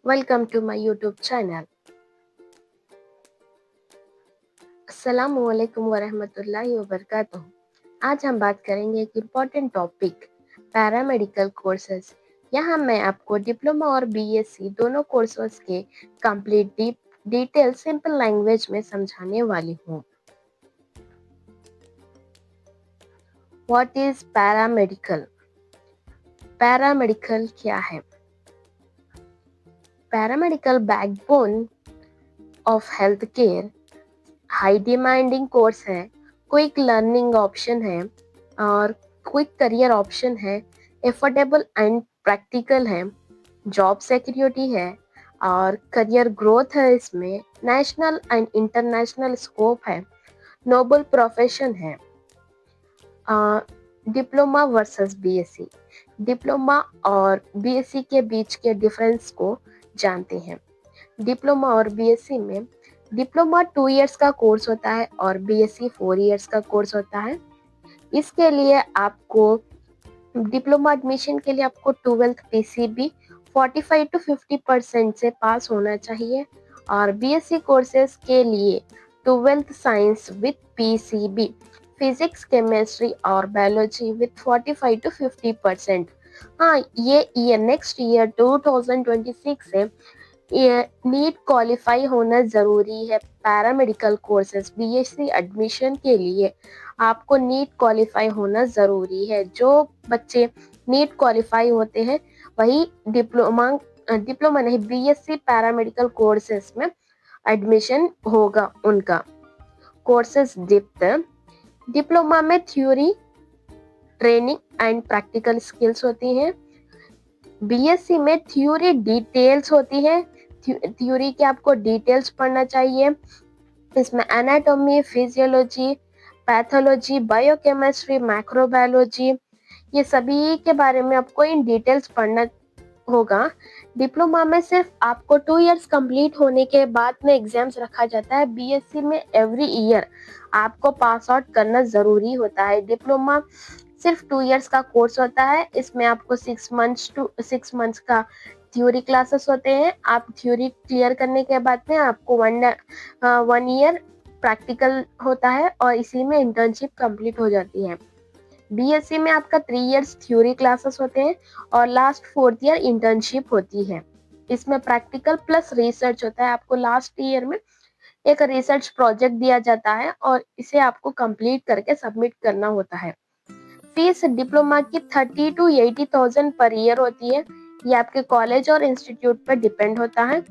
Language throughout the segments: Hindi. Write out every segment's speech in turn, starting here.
Welcome to my YouTube channel. अस्सलामुअलैकुम वरहमतुल्लाहि वबरकातुहू। आज हम बात करेंगे एक इम्पॉर्टेंट टॉपिक, पैरामेडिकल कोर्सेज। यहाँ मैं आपको डिप्लोमा और बीएससी दोनों कोर्सेज के कंप्लीट डिटेल सिंपल लैंग्वेज में समझाने वाली हूँ। What is paramedical? पैरामेडिकल क्या है? Paramedical backbone of health care, high demanding course है, क्विक लर्निंग ऑप्शन है और क्विक करियर ऑप्शन है, एफोर्डेबल एंड प्रैक्टिकल है, जॉब सिक्योरिटी है और करियर ग्रोथ है। इसमें नेशनल एंड इंटरनेशनल स्कोप है, नोबल प्रोफेशन है। Diploma versus BSc. डिप्लोमा और बीएससी के बीच के डिफरेंस को जानते हैं। डिप्लोमा और बीएससी में डिप्लोमा 2 इयर्स का कोर्स होता है और बीएससी 4 इयर्स का कोर्स होता है। इसके लिए आपको डिप्लोमा एडमिशन के लिए आपको 12th पीसीबी 45 to 50% से पास होना चाहिए और बीएससी कोर्सेज के लिए 12th science with PCB physics, chemistry और बायोलॉजी विथ 45 to 50%। हाँ, ये नेक्स्ट ईयर 2026 से ये नीट क्वालिफाई होना ज़रूरी है। पैरामेडिकल कोर्सेज बीएससी एडमिशन के लिए आपको नीट क्वालिफाई होना ज़रूरी है। जो बच्चे नीट क्वालिफाई होते हैं वही डिप्लोमा नहीं, बीएससी पैरामेडिकल कोर्सेज में एडमिशन होगा उनका। Courses depth. डिप्लोमा में theory, training and practical skills होती हैं। बीएससी में थ्योरी डिटेल्स होती है। थ्योरी के आपको डिटेल्स पढ़ना चाहिए। इसमें anatomy, physiology, pathology, biochemistry, microbiology, ये सभी के बारे में आपको इन डिटेल्स पढ़ना होगा। डिप्लोमा में सिर्फ आपको 2 इयर्स कंप्लीट होने के बाद में एग्जाम्स रखा जाता है। बीएससी में एवरी ईयर आपको पास आउट करना ज़रूरी होता है। डिप्लोमा सिर्फ 2 इयर्स का कोर्स होता है। इसमें आपको 6 मंथ्स का थ्योरी क्लासेस होते हैं। आप थ्योरी क्लियर करने के बाद में आपको 1 ईयर प्रैक्टिकल होता है और इसी में इंटर्नशिप कंप्लीट हो जाती है। बीएससी में आपका 3 इयर्स थ्योरी क्लासेस होते हैं और लास्ट 4th ईयर इंटर्नशिप होती है। इसमें प्रैक्टिकल प्लस रिसर्च होता है। आपको लास्ट ईयर में एक रिसर्च प्रोजेक्ट दिया जाता है और इसे आपको कंप्लीट करके सबमिट करना होता है। फीस डिप्लोमा की 30 to 80,000 पर ईयर होती है। ये आपके कॉलेज और इंस्टीट्यूट पर डिपेंड होता है।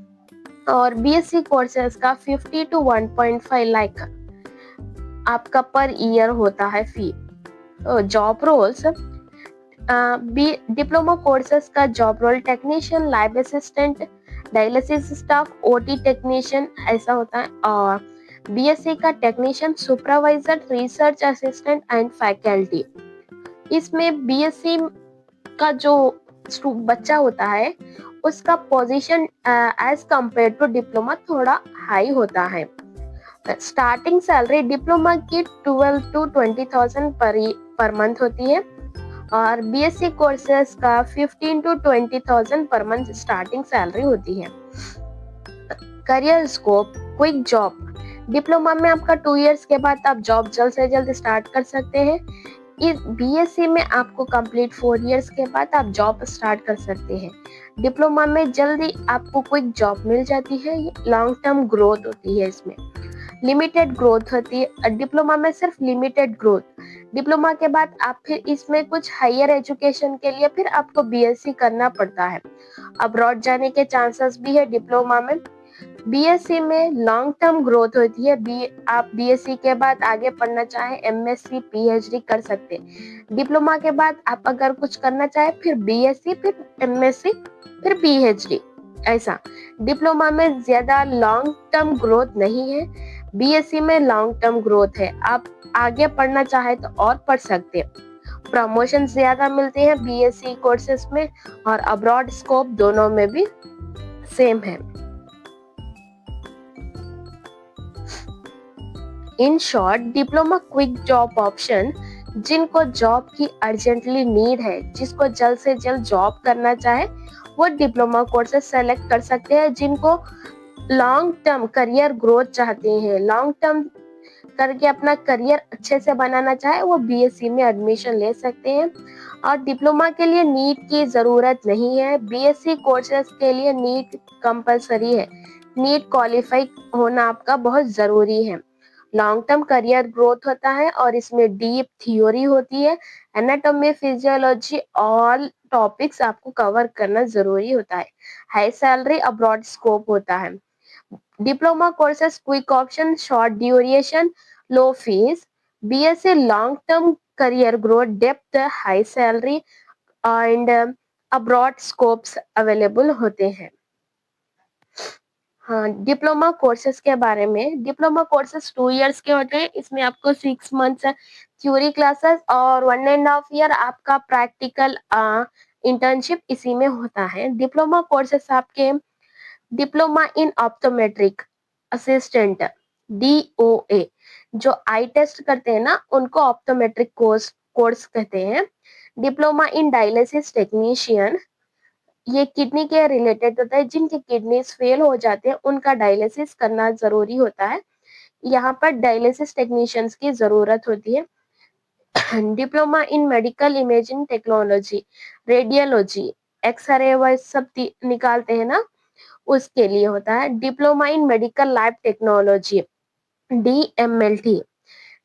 और बीएससी कोर्सेज का 50 to 1.5 लाख आपका पर ईयर होता है fee. Job roles. Diploma courses का job role technician, lab assistant, dialysis staff, OT technician ऐसा होता है। और बीएससी का technician, supervisor, research assistant and faculty. इसमें बीएससी का जो बच्चा होता है उसका position as compare to diploma थोड़ा हाई होता है। स्टार्टिंग सैलरी डिप्लोमा की 12 to 20,000 पर मंथ होती है और बीएससी कोर्सेज का 15 to 20,000 per month starting salary होती है। Career scope, quick job. Diploma में आपका 2 इयर्स के बाद आप जॉब जल्द से जल्द स्टार्ट कर सकते हैं। इस बीएससी में आपको कंप्लीट 4 इयर्स के बाद आप जॉब स्टार्ट कर सकते हैं। डिप्लोमा में जल्दी आपको क्विक जॉब मिल जाती है। लॉन्ग टर्म ग्रोथ होती है। इसमें लिमिटेड ग्रोथ होती है। डिप्लोमा में सिर्फ लिमिटेड ग्रोथ। डिप्लोमा के बाद आप फिर इसमें कुछ हायर एजुकेशन के लिए फिर आपको बीएससी करना पड़ता है। अब्रॉड जाने के चांसेस भी है डिप्लोमा में। बीएससी में लॉन्ग टर्म ग्रोथ होती है। आप बीएससी के बाद आगे पढ़ना चाहें एमएससी, पीएचडी कर सकते हैं। डिप्लोमा के बाद आप अगर कुछ करना चाहें फिर बीएससी, फिर एमएससी, फिर पीएचडी ऐसा। डिप्लोमा में ज्यादा लॉन्ग टर्म ग्रोथ नहीं है। बीएससी में लॉन्ग टर्म ग्रोथ है। आप आगे पढ़ना चाहे तो और पढ़ सकते हैं। प्रमोशन ज्यादा मिलते हैं बीएससी कोर्सेज में और अब्रॉड स्कोप दोनों में भी सेम है। In short, diploma quick job option, जिनको जॉब की अर्जेंटली नीड है, जिसको जल्द से जल्द जॉब करना चाहे वो डिप्लोमा कोर्सेज सेलेक्ट कर सकते हैं जिनको लॉन्ग टर्म करियर ग्रोथ चाहते हैं, लॉन्ग टर्म करके अपना करियर अच्छे से बनाना चाहे वो बीएससी में एडमिशन ले सकते हैं। और डिप्लोमा के लिए नीट की जरूरत नहीं है, बीएससी कोर्सेज के लिए नीट कंपलसरी है, नीट क्वालिफाई होना आपका बहुत जरूरी है। लॉन्ग टर्म करियर ग्रोथ होता है और इसमें डीप थ्योरी होती है, एनाटॉमी फिजियोलॉजी ऑल टॉपिक्स आपको कवर करना जरूरी होता है। हाई सैलरी और ब्रॉड स्कोप होता है। Diploma courses quick option, short duration, low fees. BSc long term career growth, depth, high salary and abroad scopes available होते हैं। हाँ, डिप्लोमा कोर्सेज के बारे में, डिप्लोमा कोर्सेज 2 इयर्स के होते हैं। इसमें आपको 6 मंथ्स थ्योरी क्लासेस और 1.5 ईयर आपका प्रैक्टिकल इंटर्नशिप इसी में होता है। डिप्लोमा कोर्सेज आपके diploma in optometric assistant, DOA, जो आई टेस्ट करते हैं ना उनको ऑप्टोमेट्रिक कोर्स कहते हैं। डिप्लोमा इन डायलिसिस टेक्नीशियन, ये किडनी के रिलेटेड होता है, जिनके किडनीज फेल हो जाते हैं उनका डायलिसिस करना जरूरी होता है, यहाँ पर डायलिसिस टेक्नीशियंस की जरूरत होती है। Diploma in medical imaging technology, radiology, X ray व सब निकालते हैं ना, उसके लिए होता है। Diploma in medical lab technology, DMLT।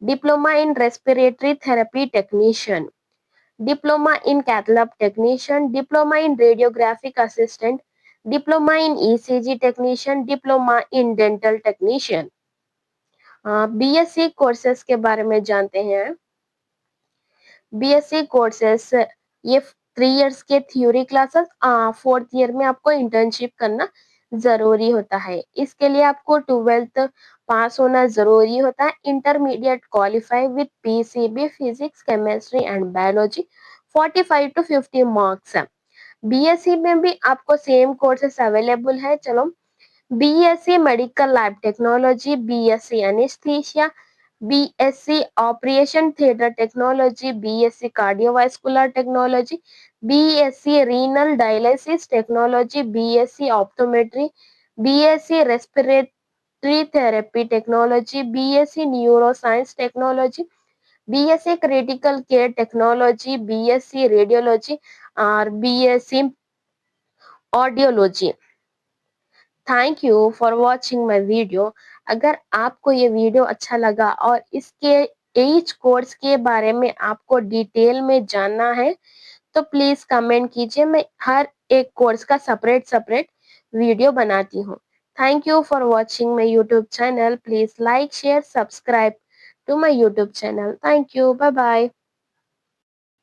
Diploma in respiratory therapy technician, diploma in cath lab technician, diploma in radiographic assistant, diploma in ECG technician, diploma in dental technician. BSc courses के बारे में जानते हैं। बीएससी कोर्सेस ये 3 इयर्स के थ्योरी क्लासेस, 4th ईयर में आपको इंटर्नशिप करना जरूरी होता है। इसके लिए आपको 12th पास होना जरूरी होता है। Intermediate qualify with PCB, physics, chemistry and biology, 45 to 50 marks है। बीएससी में भी आपको सेम कोर्सेस अवेलेबल है। चलो, BSc medical lab technology, BSc anaesthesia, BSc operation theatre technology, BSc cardiovascular technology, BSc renal dialysis technology, BSc optometry, BSc respiratory therapy technology, BSc neuroscience technology, BSc critical care technology, BSc radiology और BSc audiology. Thank you for watching my video. अगर आपको ये वीडियो अच्छा लगा और इसके एच कोर्स के बारे में आपको डिटेल में जानना है तो प्लीज कमेंट कीजिए, मैं हर एक कोर्स का सेपरेट सेपरेट वीडियो बनाती हूँ। Thank you for watching my YouTube channel. Please like share subscribe to my YouTube channel. Thank you, bye bye.